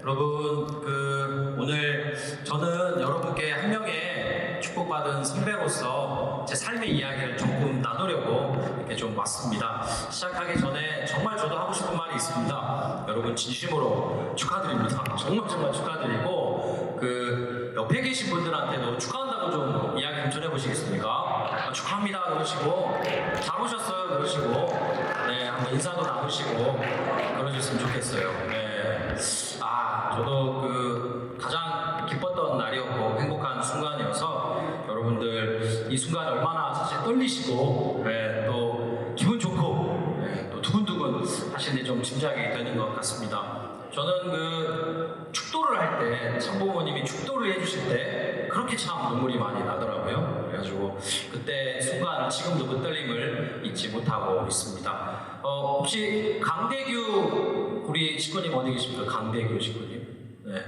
여러분, 오늘 저는 여러분께 한 명의 축복받은 선배로서 제 삶의 이야기를 조금 나누려고 이렇게 좀 왔습니다. 시작하기 전에 정말 저도 하고 싶은 말이 있습니다. 여러분 진심으로 축하드립니다. 정말 축하드리고 옆에 계신 분들한테도 축하한다고 좀 이야기 좀 전해보시겠습니까? 축하합니다 그러시고, 잘 오셨어요 그러시고, 네, 한번 인사도 나누시고 그러셨으면 좋겠어요. 네. 저도 가장 기뻤던 날이었고 행복한 순간이어서 여러분들 이 순간 얼마나 사실 떨리시고, 네, 또 기분 좋고, 네, 또 두근두근 하시는데 좀 짐작이 되는 것 같습니다. 저는 축도를 할 때, 참부모님이 축도를 해주실 때 그렇게 참 눈물이 많이 나더라고요. 그래가지고 그때 순간 지금도 그 떨림을 잊지 못하고 있습니다. 혹시 강대규 우리 식구님 어디 계십니까? 강대규 식구님. 네.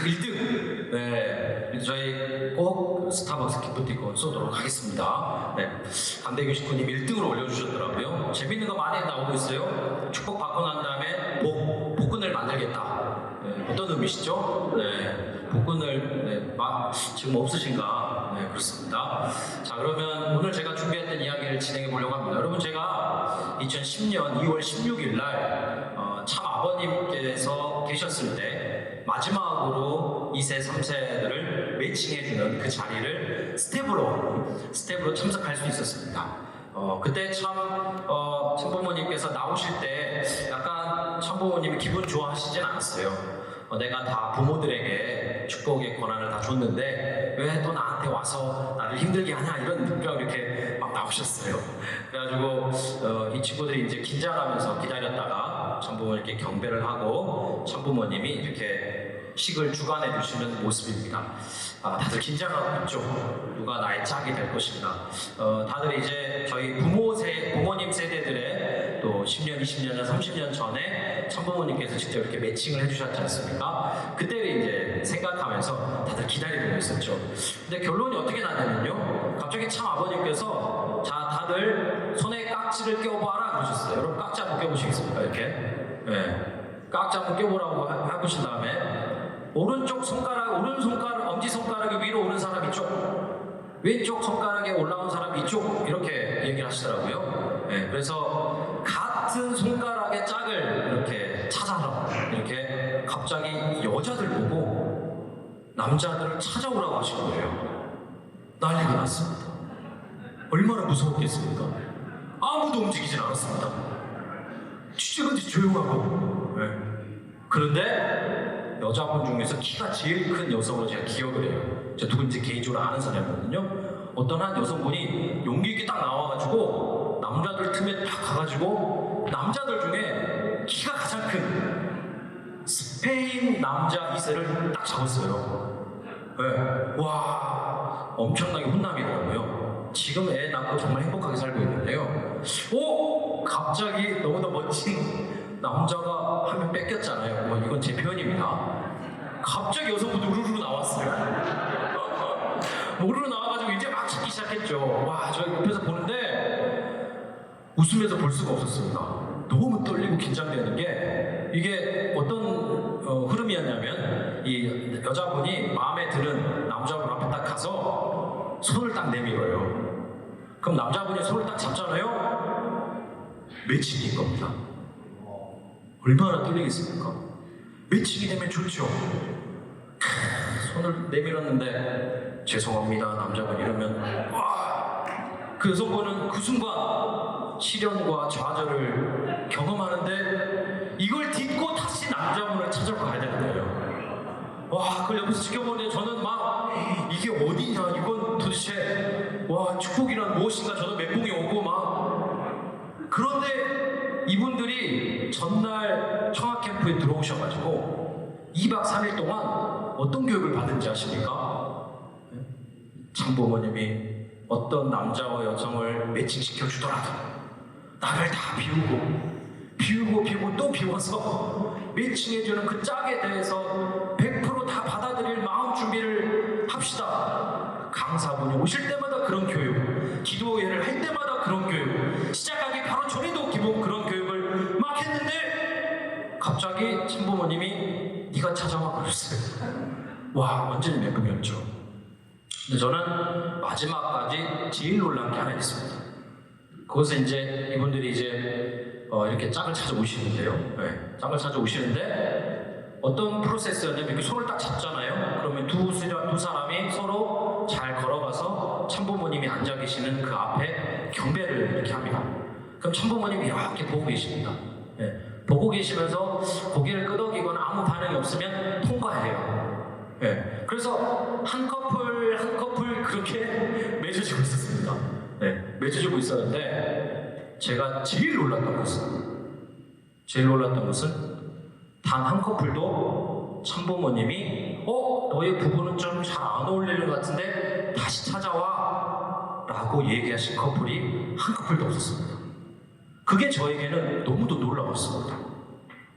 1등. 네. 저희 꼭 스타벅스 기프티콘 쏘도록 하겠습니다. 네. 강대규 식구님 1등으로 올려주셨더라고요. 재밌는 거 많이 나오고 있어요. 축복 받고 난 다음에 복근을 만들겠다. 네. 어떤 의미시죠? 네. 복근을, 네. 지금 없으신가? 네, 그렇습니다. 자, 그러면 오늘 제가 준비했던 이야기를 진행해 보려고 합니다. 여러분, 제가 2010년 2월 16일 날 참 아버님께서 계셨을 때 마지막으로 2세, 3세들을 매칭해주는 그 자리를 스텝으로 참석할 수 있었습니다. 그때 참부모님께서 나오실 때 약간 참부모님이 기분 좋아하시진 않았어요. 내가 다 부모들에게 축복의 권한을 다 줬는데 왜 또 나한테 와서 나를 힘들게 하냐, 이런 느낌으로 이렇게 막 나오셨어요. 그래가지고 이 친구들이 이제 긴장하면서 기다렸다가 참부모님께 경배를 하고 참부모님이 이렇게 식을 주관해 주시는 모습입니다. 다들 긴장하고 있죠. 누가 나의 짝이 될 것인가. 다들 이제 저희 부모님 세대들의 또 10년, 20년, 30년 전에 참부모님께서 직접 이렇게 매칭을 해주셨지 않습니까? 그때를 이제 생각하면서 다들 기다리고 있었죠. 근데 결론이 어떻게 나냐면요, 갑자기 참 아버님께서 자, 다들 손에 깍지를 껴봐라 그러셨어요. 여러분 깍지 한번 껴보시겠습니까? 이렇게. 네. 깍지 한번 껴보라고 해보신 다음에 오른 손가락, 엄지손가락이 위로 오른 사람 이쪽, 왼쪽 손가락에 올라온 사람 이쪽, 이렇게 얘기를 하시더라고요. 네, 그래서 같은 손가락의 짝을 이렇게 찾아라, 이렇게 갑자기 여자들 보고 남자들을 찾아오라고 하신 거예요. 난리가 났습니다. 얼마나 무서웠겠습니까? 아무도 움직이진 않았습니다. 취재근지 조용하고. 네. 그런데 여자분 중에서 키가 제일 큰 여성으로 제가 기억을 해요. 제가 누군지 개인적으로 아는 사람이거든요. 어떤 한 여성분이 용기 있게 딱 나와가지고 남자들 틈에 딱 가가지고 남자들 중에 키가 가장 큰 스페인 남자 2세를 딱 잡았어요. 네. 와, 엄청나게 혼남이더라고요. 지금 애 낳고 정말 행복하게 살고 있는데요. 갑자기 너무나 멋진 남자가 한 명 뺏겼잖아요. 이건 제 표현입니다. 갑자기 여성분도 우르르 나왔어요. 우르르 나와가지고 이제 막 찾기 시작했죠. 와, 저 옆에서 보는데 웃으면서 볼 수가 없었습니다. 너무 떨리고 긴장되는 게, 이게 어떤 흐름이었냐면, 이 여자분이 마음에 드는 남자분 앞에 딱 가서 손을 딱 내밀어요. 그럼 남자분이 손을 딱 잡잖아요. 매칭인 겁니다. 얼마나 떨리겠습니까? 매칭이 되면 좋죠. 손을 내밀었는데 죄송합니다 남자분 이러면, 와, 그 여성분은 그 순간 시련과 좌절을 경험하는데 이걸 딛고 다시 남자분을 찾아가야 되는 거예요. 와, 그걸 옆에서 지켜보는데 저는 막 이게 어디냐, 이건 도대체, 와, 축복이란 무엇인가, 저는 멘붕이 오고 막. 그런데 이분들이 전날 청학캠프에 들어오셔가지고 2박 3일 동안 어떤 교육을 받은지 아십니까? 참부모님이 어떤 남자와 여성을 매칭시켜 주더라도 나를 다 비우고 또 비워서 매칭해주는 그 짝에 대해서 100% 다 받아들일 마음 준비를 합시다. 강사분이 오실 때마다 그런 교육, 기도회를 할 때마다 그런 교육, 시작하기 바로 전에도 기본 그런 교육을 막 했는데 갑자기 참부모님이 네가 찾아와 그랬어요. 와, 완전히 멘붕이었죠. 근데 저는 마지막까지 제일 놀란 게 하나 있습니다. 그것은 이제 이분들이 이제 이렇게 짝을 찾아오시는데요. 네, 짝을 찾아오시는데 어떤 프로세스였냐면 이렇게 손을 딱 잡잖아요. 그러면 두 사람이 서로 잘 걸어가서 참부모님이 앉아 계시는 그 앞에 경배를 이렇게 합니다. 그럼 참부모님이 이렇게 보고 계십니다. 네, 보고 계시면서 고개를 끄덕이거나 아무 반응이 없으면 통과해요. 네, 그래서 한 커플 한 커플 그렇게 맺어지고 있었습니다. 네, 맺어지고 있었는데 제가 제일 놀랐던 것은 단 한 커플도 참부모님이 너의 부부는 좀 잘 안 어울리는 것 같은데 다시 찾아와 라고 얘기하신 커플이 한 커플도 없었습니다. 그게 저에게는 너무도 놀라웠습니다.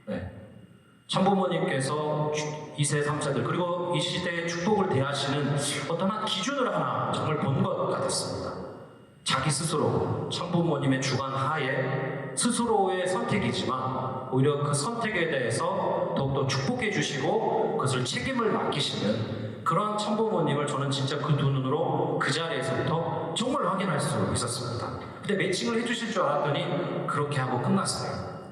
네. 참부모님께서 2세, 3세들 그리고 이 시대의 축복을 대하시는 어떤 한 기준을 하나 정말 본 것 같았습니다. 자기 스스로 참부모님의 주관 하에 스스로의 선택이지만 오히려 그 선택에 대해서 더욱더 축복해 주시고 그것을 책임을 맡기시는 그런 참부모님을 저는 진짜 그 두 눈으로 그 자리에서부터 정말 확인할 수 있었습니다. 근데 매칭을 해주실 줄 알았더니 그렇게 하고 끝났어요.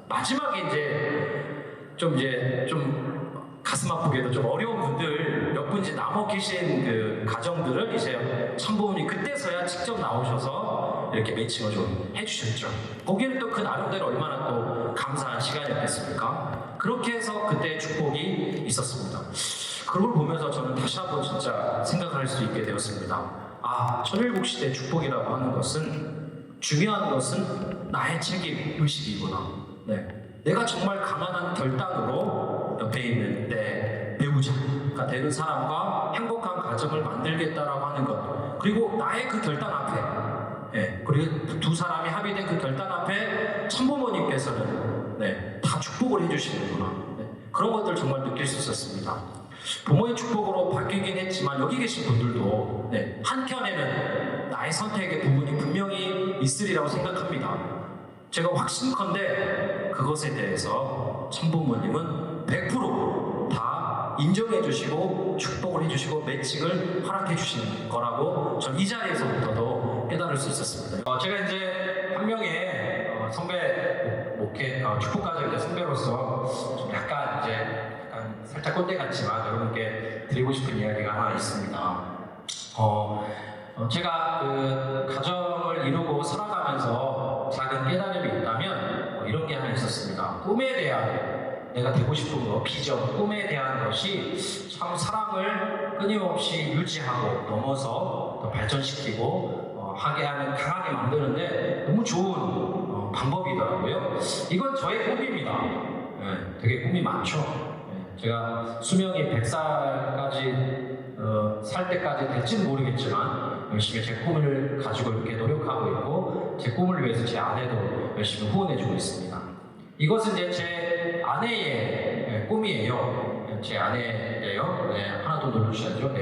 마지막에 이제 좀 가슴 아프게도 좀 어려운 분들 몇 분 이제 남아 계신 그 가정들을 이제 참부모님 그때서야 직접 나오셔서 이렇게 매칭을 좀 해주셨죠. 거기는 또 그 나름대로 얼마나 또 감사한 시간이었겠습니까? 그렇게 해서 그때 축복이 있었습니다. 그걸 보면서 저는 다시 한번 진짜 생각할 수 있게 되었습니다. 천일국 시대 축복이라고 하는 것은 중요한 것은 나의 책임 의식이구나. 네. 내가 정말 강한 결단으로 옆에 있는 내 배우자가 되는 사람과 행복한 가정을 만들겠다라고 하는 것, 그리고 나의 그 결단 앞에, 그리고 두 사람이 합의된 그 결단 앞에 참부모님께서는 다 축복을 해주시는구나. 그런 것들 정말 느낄 수 있었습니다. 부모의 축복으로 바뀌긴 했지만 여기 계신 분들도 한켠에는 나의 선택의 부분이 분명히 있으리라고 생각합니다. 제가 확신컨대 그것에 대해서 참부모님은 100% 인정해 주시고 축복을 해 주시고 매칭을 허락해 주시는 거라고 전 이 자리에서부터도 깨달을 수 있었습니다. 제가 이제 한 명의 선배 목회 축복가정의 선배로서 좀 약간 살짝 꼰대 같지만 여러분께 드리고 싶은 이야기가 하나 있습니다. 제가 그 가정을 이루고 살아가면서 작은 깨달음이 있다면 이런 게 하나 있었습니다. 꿈에 대한 내가 되고 싶은 거, 비전, 꿈에 대한 것이 참 사랑을 끊임없이 유지하고 넘어서 더 발전시키고 하게 하는 강하게 만드는데 너무 좋은 방법이더라고요. 이건 저의 꿈입니다. 되게 꿈이 많죠. 제가 수명이 100살까지 살 때까지 될지는 모르겠지만 열심히 제 꿈을 가지고 이렇게 노력하고 있고 제 꿈을 위해서 제 아내도 열심히 후원해주고 있습니다. 이것은 이제 제 아내의 꿈이에요. 제 아내예요. 하나 더 눌러주셔야죠.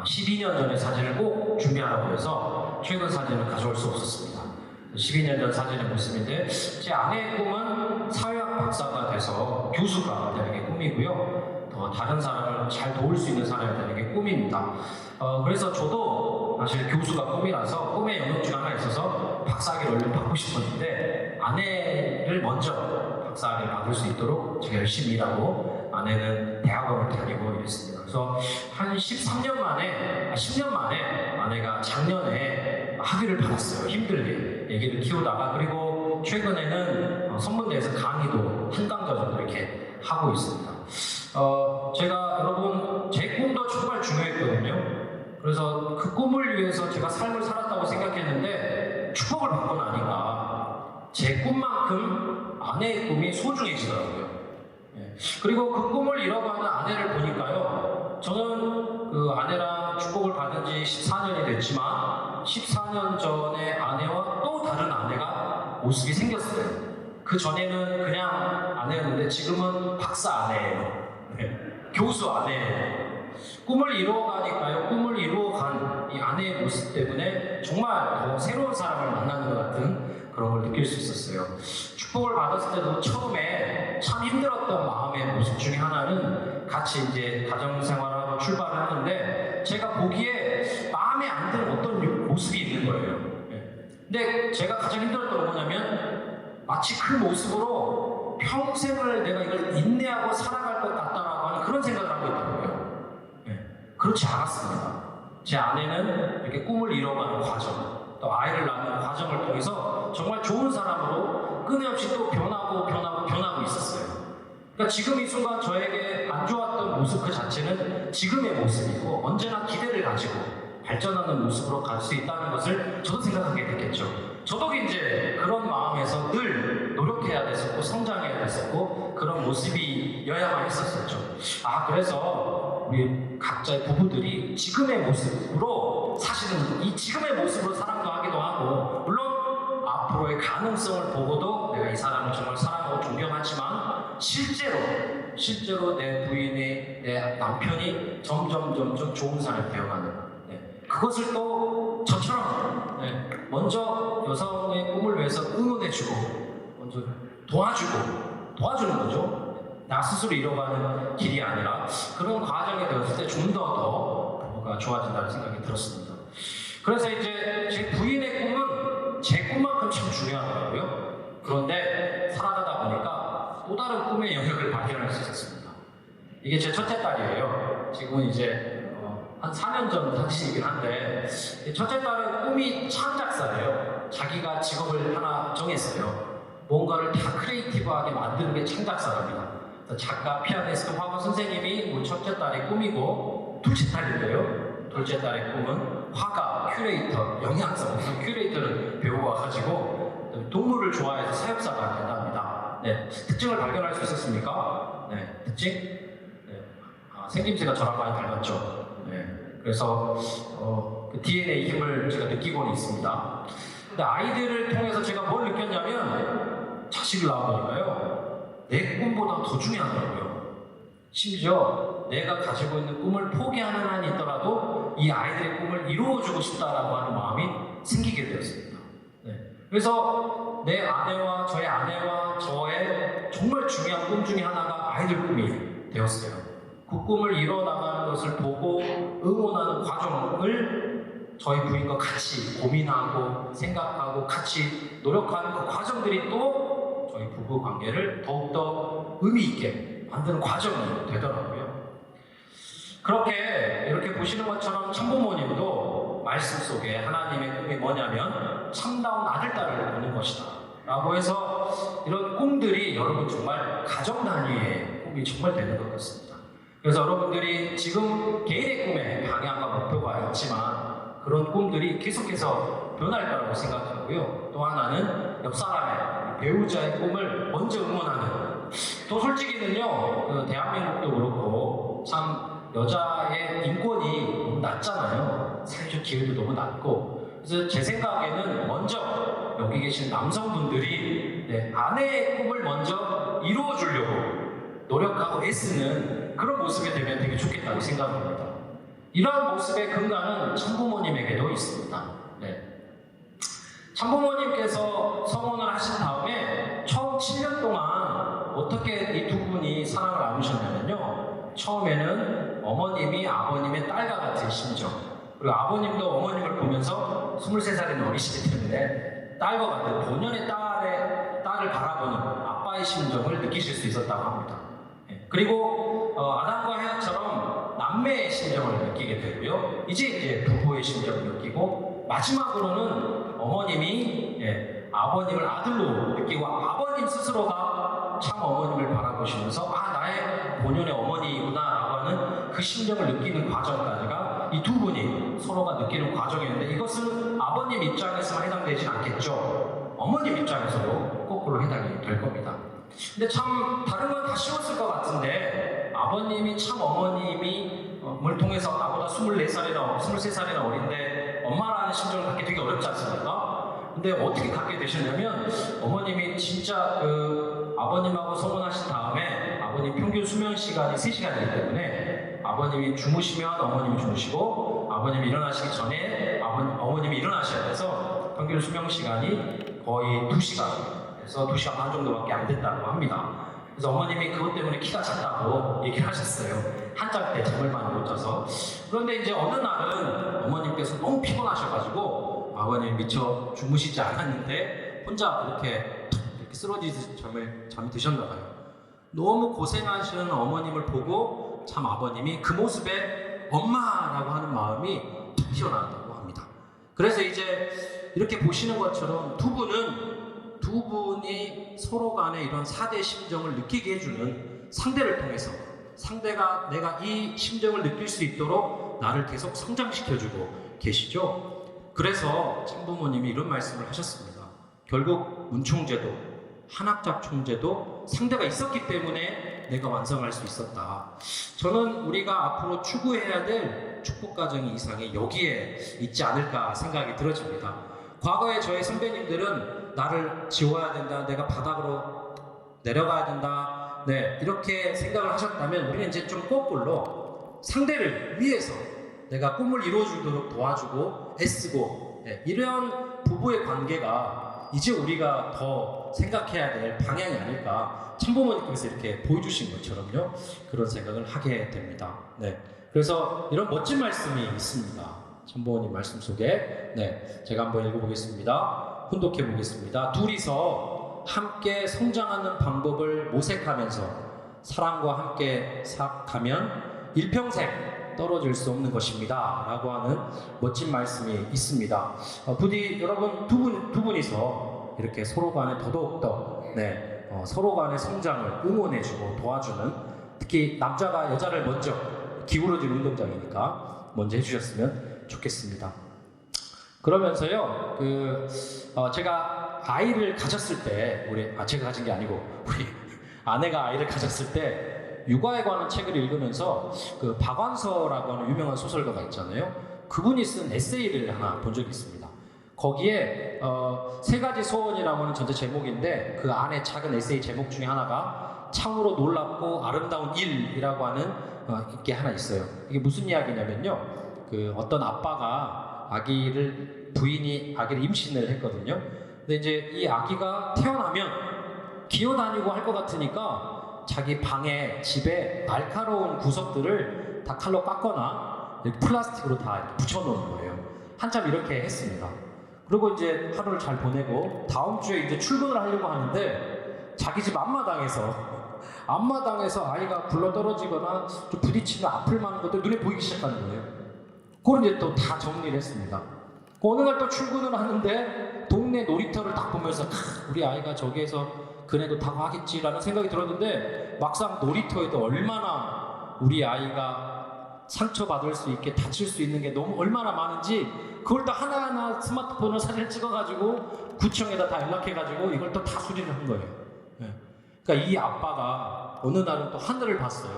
12년 전의 사진을 꼭 준비하라고 해서 최근 사진을 가져올 수 없었습니다. 12년 전 사진의 모습인데 제 아내의 꿈은 사회학 박사가 돼서 교수가 되는 게 꿈이고요. 더 다른 사람을 잘 도울 수 있는 사람이 되는 게 꿈입니다. 그래서 저도 사실 교수가 꿈이라서 꿈의 영역 중 하나 있어서 박사학위를 얼른 받고 싶었는데 아내를 먼저 박사학위를 받을 수 있도록 제가 열심히 일하고 아내는 대학원을 다니고 이랬습니다. 그래서 한 13년 만에, 10년 만에 아내가 작년에 학위를 받았어요. 힘들게 애기를 키우다가. 그리고 최근에는 선문대에서 강의도 한강좌 정도 이렇게 하고 있습니다. 제가 여러분 제 꿈도 정말 중요했거든요. 그래서 그 꿈을 위해서 제가 삶을 살았다고 생각했는데 축복을 받고 나니까 제 꿈만큼 아내의 꿈이 소중해지더라고요. 그리고 그 꿈을 잃어가는 아내를 보니까요, 저는 그 아내랑 축복을 받은 지 14년이 됐지만 14년 전에 아내와 또 다른 아내가 모습이 생겼어요. 그 전에는 그냥 아내였는데 지금은 박사 아내예요. 교수 아내예요. 꿈을 이루어가니까요, 꿈을 이루어간 이 아내의 모습 때문에 정말 더 새로운 사람을 만나는 것 같은 그런 걸 느낄 수 있었어요. 축복을 받았을 때도 처음에 참 힘들었던 좋았던 마음의 모습 중에 하나는 같이 이제 가정생활하고 출발을 하는데 제가 보기에 마음에 안 드는 어떤 모습이 있는 거예요. 근데 제가 가장 힘들었던 건 뭐냐면 마치 그 모습으로 평생을 내가 이걸 인내하고 살아갈 것 같다라고 하는 그런 생각을 하고 있더라고요. 그렇지 않았습니다. 제 아내는 이렇게 꿈을 이뤄가는 과정, 또 아이를 낳는 과정을 통해서 정말 좋은 사람으로 끊임없이 또 변하고 있었어요. 그러니까 지금 이 순간 저에게 안 좋았던 모습 그 자체는 지금의 모습이고 언제나 기대를 가지고 발전하는 모습으로 갈 수 있다는 것을 저도 생각하게 됐겠죠. 저도 이제 그런 마음에서 늘 노력해야 됐었고 성장해야 됐었고 그런 모습이어야만 했었죠. 그래서 우리 각자의 부부들이 지금의 모습으로 사실은 이 지금의 모습으로 사랑도 하기도 하고 물론 앞으로의 가능성을 보고도 내가 이 사람을 정말 사랑하고 존경하지만 실제로 내 부인이 내 남편이 점점 좋은 사람이 되어가는 그것을 또 저처럼 먼저 여성의 꿈을 위해서 응원해주고 먼저 도와주는 거죠. 나 스스로 이뤄가는 길이 아니라 그런 과정이 되었을 때 좀 더 부부가 좋아진다는 생각이 들었습니다. 그래서 이제 제 부인의 꿈은 제 꿈만큼 참 중요하더라고요. 그런데 살아가다 보니까 또 다른 꿈의 영역을 발견할 수 있었습니다. 이게 제 첫째 딸이에요. 지금은 이제 한 4년 전 당시이긴 한데 첫째 딸은 꿈이 창작사예요. 자기가 직업을 하나 정했어요. 뭔가를 다 크리에이티브하게 만드는 게 창작사랍니다. 작가, 피아니스트, 화가 선생님이 우리 첫째 딸의 꿈이고 둘째 딸인데요. 둘째 딸의 꿈은 화가, 큐레이터, 영양사, 무슨 큐레이터를 배워가지고 동물을 좋아해서 사육사가 된답니다. 특징을 발견할 수 있었습니까? 특징? 생김새가 저랑 많이 닮았죠. 그래서 그 DNA 힘을 제가 느끼고는 있습니다. 근데 아이들을 통해서 제가 뭘 느꼈냐면 자식을 낳아보니까요. 내 꿈보다 더 중요하더라고요. 심지어 내가 가지고 있는 꿈을 포기하는 한이 있더라도 이 아이들의 꿈을 이루어주고 싶다라고 하는 마음이 생기게 되었습니다. 그래서 내 아내와 저의 정말 중요한 꿈 중에 하나가 아이들 꿈이 되었어요. 그 꿈을 이뤄나가는 것을 보고 응원하는 과정을 저희 부인과 같이 고민하고 생각하고 같이 노력하는 그 과정들이 또 저희 부부 관계를 더욱더 의미 있게 만드는 과정이 되더라고요. 이렇게 보시는 것처럼 참부모님도 말씀 속에 하나님의 꿈이 뭐냐면 참다운 아들딸을 보는 것이다 라고 해서 이런 꿈들이 여러분 정말 가정 단위의 꿈이 정말 되는 것 같습니다. 그래서 여러분들이 지금 개인의 꿈에 방향과 목표가 있지만 그런 꿈들이 계속해서 변할 거라고 생각하고요. 또 하나는 옆 사람의 배우자의 꿈을 먼저 응원하는. 또 솔직히는요, 그 대한민국도 그렇고 참 여자의 인권이 너무 낮잖아요. 사회적 기회도 너무 낮고. 그래서 제 생각에는 먼저 여기 계신 남성분들이 아내의 꿈을 먼저 이루어주려고 노력하고 애쓰는 그런 모습이 되면 되게 좋겠다고 생각합니다. 이러한 모습의 근간은 참부모님에게도 있습니다. 참부모님께서 성혼을 하신 다음에 처음 7년 동안 어떻게 이 두 분이 사랑을 나누셨냐면요. 처음에는 어머님이 아버님의 딸과 같은 심정, 그리고 아버님도 어머님을 보면서 23살인 어리시기 때문에 딸과 같은 본연의 딸을 바라보는 아빠의 심정을 느끼실 수 있었다고 합니다. 그리고 아담과 헤아처럼 남매의 심정을 느끼게 되고요. 이제 부부의 심정을 느끼고 마지막으로는 어머님이 아버님을 아들로 느끼고 아버님 스스로가 참 어머님을 바라보시면서 나의 본연의 어머니구나 라고 하는 그 심정을 느끼는 과정까지가 이 두 분이 서로가 느끼는 과정이었는데 이것은 아버님 입장에서만 해당되지 않겠죠. 어머님 입장에서도 거꾸로 해당이 될 겁니다. 근데 참 다른 건 다 쉬웠을 것 같은데 아버님이 참 어머님이 을 통해서 나보다 23살이나 어린데 엄마라는 심정을 갖기 되게 어렵지 않습니까? 근데 어떻게 갖게 되셨냐면 어머님이 진짜 그 아버님하고 성혼하신 다음에 아버님 평균 수면 시간이 3시간이기 때문에 아버님이 주무시면 어머님이 주무시고 아버님이 일어나시기 전에 어머님이 일어나셔야 돼서 평균 수면 시간이 거의 2시간 그래서 2시간 반 정도밖에 안 됐다고 합니다. 그래서 어머님이 그것 때문에 키가 작다고 얘기를 하셨어요. 한짝 때 잠을 많이 못 자서. 그런데 이제 어느 날은 어머님께서 너무 피곤하셔가지고 아버님이 미처 주무시지 않았는데 혼자 이렇게 쓰러지듯이 잠이 드셨나 봐요. 너무 고생하시는 어머님을 보고 참 아버님이 그 모습에 엄마라고 하는 마음이 툭 튀어나왔다고 합니다. 그래서 이제 이렇게 보시는 것처럼 두 분이 서로 간에 이런 4대 심정을 느끼게 해주는 상대를 통해서 상대가 내가 이 심정을 느낄 수 있도록 나를 계속 성장시켜주고 계시죠. 그래서 참부모님이 이런 말씀을 하셨습니다. 결국 문총제도 한학작 총제도 상대가 있었기 때문에 내가 완성할 수 있었다. 저는 우리가 앞으로 추구해야 될 축복가정의 이상이 여기에 있지 않을까 생각이 들어집니다. 과거에 저의 선배님들은 나를 지워야 된다, 내가 바닥으로 내려가야 된다, 네, 이렇게 생각을 하셨다면 우리는 이제 좀 거꾸로 상대를 위해서 내가 꿈을 이루어주도록 도와주고 애쓰고, 네, 이런 부부의 관계가 이제 우리가 더 생각해야 될 방향이 아닐까, 참부모님께서 이렇게 보여주신 것처럼요, 그런 생각을 하게 됩니다. 네, 그래서 이런 멋진 말씀이 있습니다. 참부모님 말씀 속에. 네, 제가 한번 읽어보겠습니다. 혼독해 보겠습니다. 둘이서 함께 성장하는 방법을 모색하면서 사랑과 함께 가면 일평생 떨어질 수 없는 것입니다 라고 하는 멋진 말씀이 있습니다. 부디 여러분 두 분이서 이렇게 서로 간에 더더욱더, 네, 서로 간의 성장을 응원해주고 도와주는, 특히 남자가 여자를 먼저 기울어진 운동장이니까 먼저 해주셨으면 좋겠습니다. 그러면서요, 제가 아이를 가졌을 때, 제가 가진 게 아니고 우리 아내가 아이를 가졌을 때 육아에 관한 책을 읽으면서 그 박완서라고 하는 유명한 소설가가 있잖아요. 그분이 쓴 에세이를 하나 본 적이 있습니다. 거기에 세 가지 소원이라고 하는 전체 제목인데 그 안에 작은 에세이 제목 중에 하나가 참으로 놀랍고 아름다운 일이라고 하는 게 하나 있어요. 이게 무슨 이야기냐면요, 그 어떤 아빠가 부인이 아기를 임신을 했거든요. 근데 이제 이 아기가 태어나면 기어다니고 할 것 같으니까 자기 방에, 집에 날카로운 구석들을 다 칼로 깎거나 플라스틱으로 다 이렇게 붙여놓은 거예요. 한참 이렇게 했습니다. 그리고 이제 하루를 잘 보내고 다음 주에 이제 출근을 하려고 하는데 자기 집 앞마당에서 아이가 굴러 떨어지거나 좀 부딪히면 아플 만한 것들 눈에 보이기 시작하는 거예요. 그걸 이제 또 다 정리를 했습니다. 어느 날 또 출근을 하는데 동네 놀이터를 딱 보면서 우리 아이가 저기에서 그네도 타고 하겠지라는 생각이 들었는데 막상 놀이터에도 얼마나 우리 아이가 상처받을 수 있게 다칠 수 있는 게 얼마나 많은지 그걸 또 하나하나 스마트폰으로 사진을 찍어가지고 구청에다 다 연락해가지고 이걸 또 다 수리를 한 거예요. 네. 그러니까 이 아빠가 어느 날은 또 하늘을 봤어요.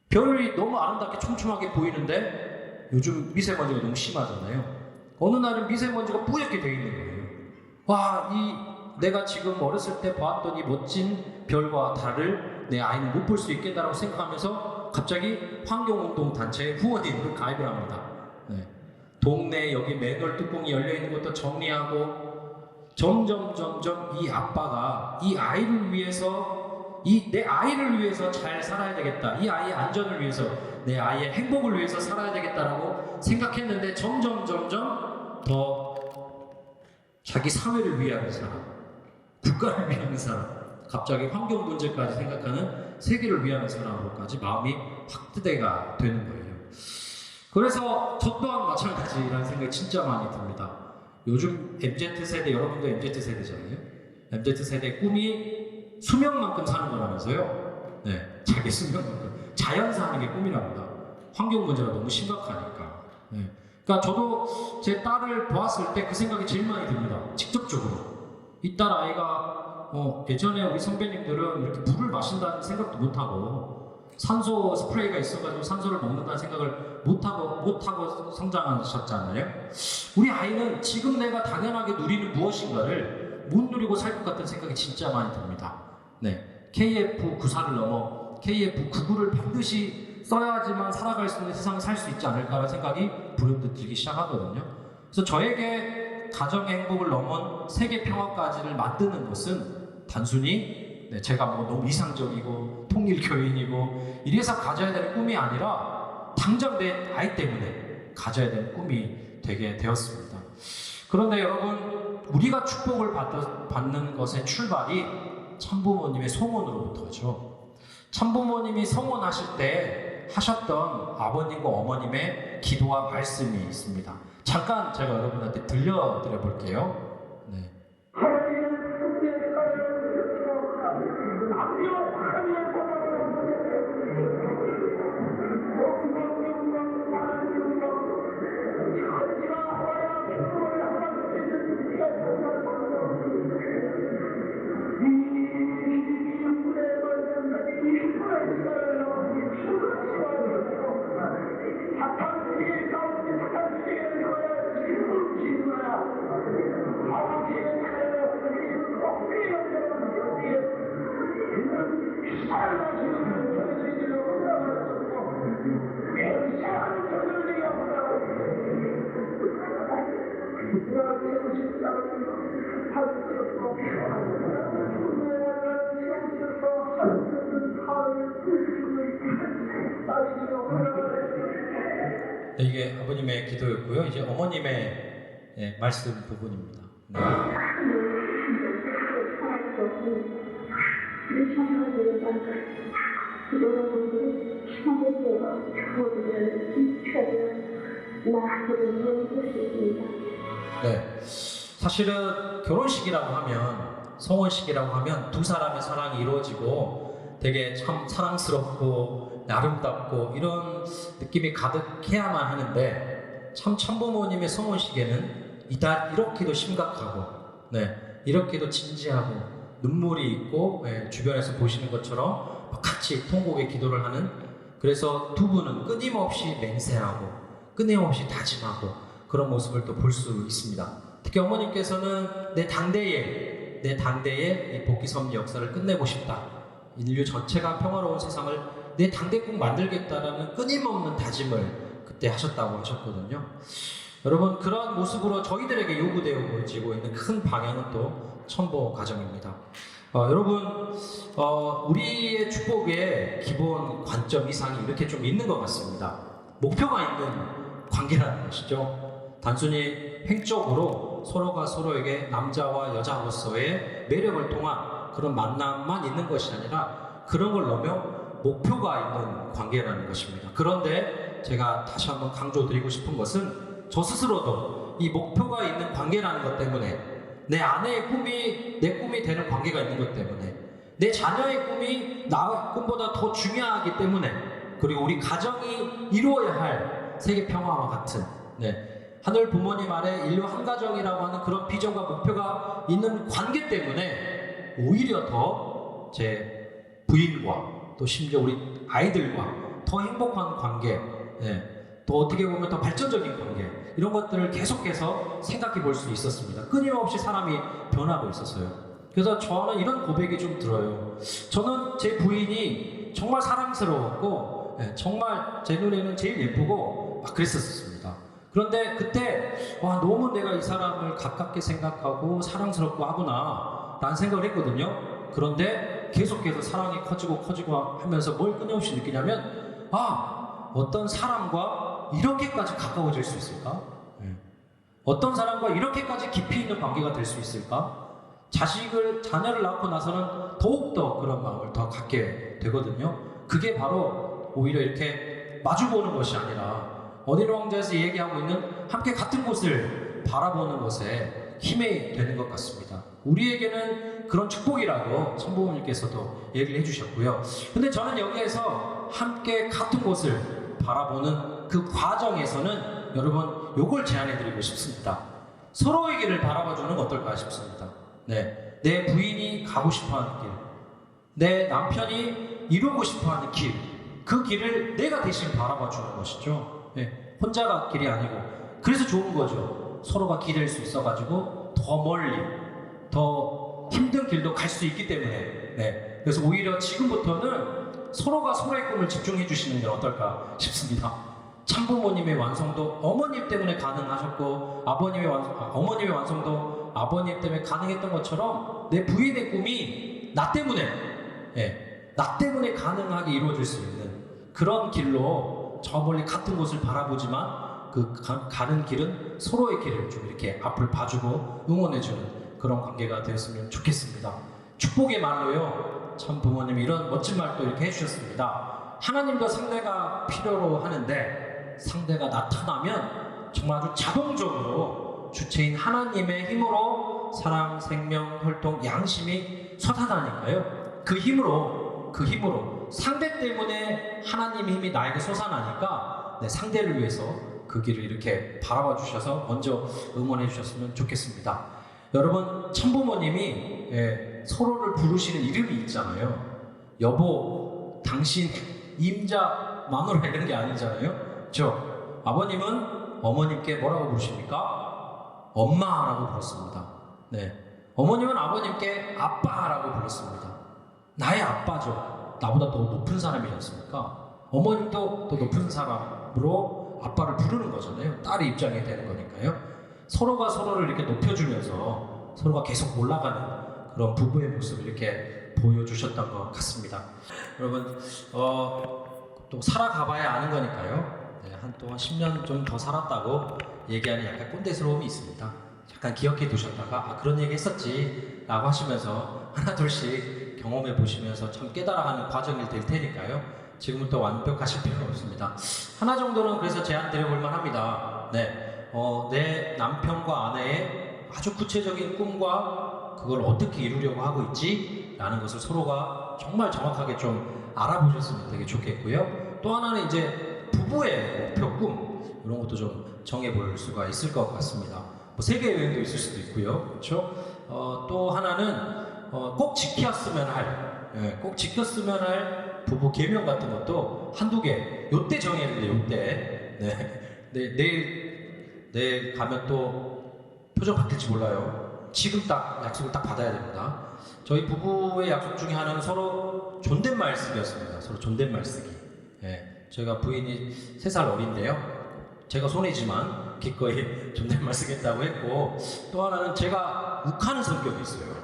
별이 너무 아름답게 촘촘하게 보이는데 요즘 미세먼지가 너무 심하잖아요. 어느 날은 미세먼지가 뿌옇게 돼 있는 거예요. 와, 내가 지금 어렸을 때 보았던 이 멋진 별과 달을 내 아이는 못 볼 수 있겠다라고 생각하면서 갑자기 환경운동단체에 후원인으로 가입을 합니다. 네. 동네 여기 맨홀 뚜껑이 열려있는 것도 정리하고 점점 이 아빠가 이 아이를 위해서, 내 아이를 위해서 잘 살아야 되겠다, 이 아이의 안전을 위해서, 내 아이의 행복을 위해서 살아야 되겠다라고 생각했는데 점점 더 자기 사회를 위하는 사람, 국가를 위하는 사람, 갑자기 환경 문제까지 생각하는 세계를 위하는 사람으로까지 마음이 확대가 되는 거예요. 그래서 저 또한 마찬가지라는 생각이 진짜 많이 듭니다. 요즘 MZ세대, 여러분도 MZ세대잖아요. MZ세대의 꿈이 수명만큼 사는 거라면서요. 네, 자기 수명만큼 자연 사는 게 꿈이랍니다. 환경 문제가 너무 심각하니까. 네. 그러니까 저도 제 딸을 보았을 때 그 생각이 제일 많이 듭니다. 직접적으로. 이 딸 아이가 예전에 우리 선배님들은 이렇게 물을 마신다는 생각도 못하고 산소 스프레이가 있어가지고 산소를 먹는다는 생각을 못하고 성장하셨잖아요. 우리 아이는 지금 내가 당연하게 누리는 무엇인가를 못 누리고 살 것 같은 생각이 진짜 많이 듭니다. 네, KF94를 넘어 KF99를 반드시 써야지만 살아갈 수 있는 세상을 살 수 있지 않을까라는 생각이 불현듯 들기 시작하거든요. 그래서 저에게 가정의 행복을 넘은 세계 평화까지를 만드는 것은 단순히 제가 뭐 너무 이상적이고 통일교인이고 이래서 가져야 되는 꿈이 아니라 당장 내 아이 때문에 가져야 되는 꿈이 되게 되었습니다. 그런데 여러분, 우리가 축복을 받는 것의 출발이 참부모님의 소원으로부터죠. 참부모님이 성원하실 때 하셨던 아버님과 어머님의 기도와 말씀이 있습니다. 잠깐 제가 여러분한테 들려드려 볼게요. 네. 네, 이게 아버님의 기도였고요. 이제 어머님의 말씀 부분입니다. 네. 네, 사실은 결혼식이라고 하면, 성혼식이라고 하면 두 사람의 사랑이 이루어지고 되게 참 사랑스럽고 아름답고 이런 느낌이 가득해야만 하는데, 참부모님의 성혼식에는 이렇게도 심각하고, 이렇게도 진지하고 눈물이 있고, 주변에서 보시는 것처럼 같이 통곡의 기도를 하는, 그래서 두 분은 끊임없이 맹세하고 끊임없이 다짐하고 그런 모습을 또 볼 수 있습니다. 특히 어머님께서는 내 당대에 이 복귀 섭리 역사를 끝내고 싶다, 인류 전체가 평화로운 세상을 내 당대 꼭 만들겠다라는 끊임없는 다짐을 그때 하셨다고 하셨거든요. 여러분, 그런 모습으로 저희들에게 요구되어지고 있는 큰 방향은 또 첨보 가정입니다. 여러분, 우리의 축복의 기본 관점 이상이 이렇게 좀 있는 것 같습니다. 목표가 있는 관계라는 것이죠. 단순히 횡적으로 서로가 서로에게 남자와 여자로서의 매력을 통한 그런 만남만 있는 것이 아니라 그런 걸 넘어 목표가 있는 관계라는 것입니다. 그런데 제가 다시 한번 강조드리고 싶은 것은 저 스스로도 이 목표가 있는 관계라는 것 때문에, 내 아내의 꿈이 내 꿈이 되는 관계가 있는 것 때문에, 내 자녀의 꿈이 나의 꿈보다 더 중요하기 때문에, 그리고 우리 가정이 이루어야 할 세계 평화와 같은 하늘 부모님 아래 인류 한 가정이라고 하는 그런 비전과 목표가 있는 관계 때문에 오히려 더 제 부인과 또 심지어 우리 아이들과 더 행복한 관계, 또 어떻게 보면 더 발전적인 관계, 이런 것들을 계속해서 생각해 볼 수 있었습니다. 끊임없이 사람이 변하고 있었어요. 그래서 저는 이런 고백이 좀 들어요. 저는 제 부인이 정말 사랑스러웠고, 정말 제 눈에는 제일 예쁘고 그랬었습니다. 그런데 그때 너무 내가 이 사람을 가깝게 생각하고 사랑스럽고 하구나 라는 생각을 했거든요. 그런데 계속해서 사랑이 커지고 하면서 뭘 끊임없이 느끼냐면, 어떤 사람과 이렇게까지 가까워질 수 있을까? 어떤 사람과 이렇게까지 깊이 있는 관계가 될 수 있을까? 자녀를 낳고 나서는 더욱더 그런 마음을 더 갖게 되거든요. 그게 바로 오히려 이렇게 마주보는 것이 아니라 어린 왕자에서 얘기하고 있는 함께 같은 곳을 바라보는 것에 힘이 되는 것 같습니다. 우리에게는 그런 축복이라고 참부모님께서도 얘기를 해주셨고요. 근데 저는 여기에서 함께 같은 곳을 바라보는 그 과정에서는 여러분, 요걸 제안해드리고 싶습니다. 서로의 길을 바라봐주는 거 어떨까 싶습니다. 내 부인이 가고 싶어하는 길, 내 남편이 이루고 싶어하는 길, 그 길을 내가 대신 바라봐주는 것이죠. 혼자가 길이 아니고, 그래서 좋은 거죠. 서로가 기댈 수 있어가지고 더 멀리, 더 힘든 길도 갈 수 있기 때문에, 그래서 오히려 지금부터는 서로가 서로의 꿈을 집중해 주시는 게 어떨까 싶습니다. 참부모님의 완성도 어머님 때문에 가능하셨고, 어머님의 완성도 아버님 때문에 가능했던 것처럼 내 부인의 꿈이 나 때문에, 나 때문에 가능하게 이루어질 수 있는 그런 길로 저 멀리 같은 곳을 바라보지만 그 가는 길은 서로의 길을 좀 이렇게 앞을 봐주고 응원해주는 그런 관계가 되었으면 좋겠습니다. 축복의 말로요. 참 부모님이 이런 멋진 말도 이렇게 해주셨습니다. 하나님도 상대가 필요로 하는데 상대가 나타나면 정말 아주 자동적으로 주체인 하나님의 힘으로 사랑, 생명, 혈통, 양심이 솟아나니까요. 그 힘으로 상대 때문에 하나님의 힘이 나에게 솟아나니까 내 상대를 위해서 그 길을 이렇게 바라봐 주셔서 먼저 응원해 주셨으면 좋겠습니다. 여러분, 참부모님이 서로를 부르시는 이름이 있잖아요. 여보, 당신, 임자, 마누라 이런 게 아니잖아요. 아버님은 어머님께 뭐라고 부르십니까? 엄마라고 불렀습니다. 어머님은 아버님께 아빠라고 불렀습니다. 나의 아빠죠. 나보다 더 높은 사람이지 않습니까? 어머님도 더 높은 사람으로 아빠를 부르는 거잖아요. 딸의 입장이 되는 거니까요. 서로가 서로를 이렇게 높여주면서 서로가 계속 올라가는 그런 부부의 모습을 이렇게 보여주셨던 것 같습니다. 여러분, 또 살아가봐야 아는 거니까요. 한 10년 좀 더 살았다고 얘기하는 약간 꼰대스러움이 있습니다. 잠깐 기억해 두셨다가 그런 얘기 했었지 라고 하시면서 하나 둘씩 경험해 보시면서 참 깨달아가는 과정이 될 테니까요. 지금부터 완벽하실 필요 없습니다. 하나 정도는 그래서 제안 드려볼만 합니다. 내 남편과 아내의 아주 구체적인 꿈과 그걸 어떻게 이루려고 하고 있지? 라는 것을 서로가 정말 정확하게 좀 알아보셨으면 되게 좋겠고요. 또 하나는 이제 부부의 목표, 꿈 이런 것도 좀 정해볼 수가 있을 것 같습니다. 세계 여행도 있을 수도 있고요. 그렇죠? 또 하나는 꼭 지켰으면 할 부부 계명 같은 것도 한두 개 요때 정해야 되는데 요때 내일 가면 또 표정 바뀔지 몰라요. 지금 딱 약속을 딱 받아야 됩니다. 저희 부부의 약속 중에 하나는 서로 존댓말 쓰기였습니다. 서로 존댓말 쓰기. 저희가 부인이 3살 어린데요. 제가 손이지만 기꺼이 존댓말 쓰겠다고 했고, 또 하나는 제가 욱하는 성격이 있어요.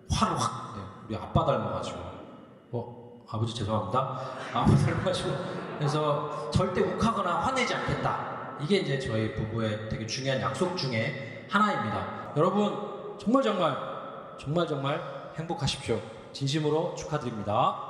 화를 확, 우리 아빠 닮아가지고, 아버지 죄송합니다. 아빠 닮아가지고, 그래서 절대 욱하거나 화내지 않겠다. 이게 이제 저희 부부의 되게 중요한 약속 중에 하나입니다. 여러분, 정말 행복하십시오. 진심으로 축하드립니다.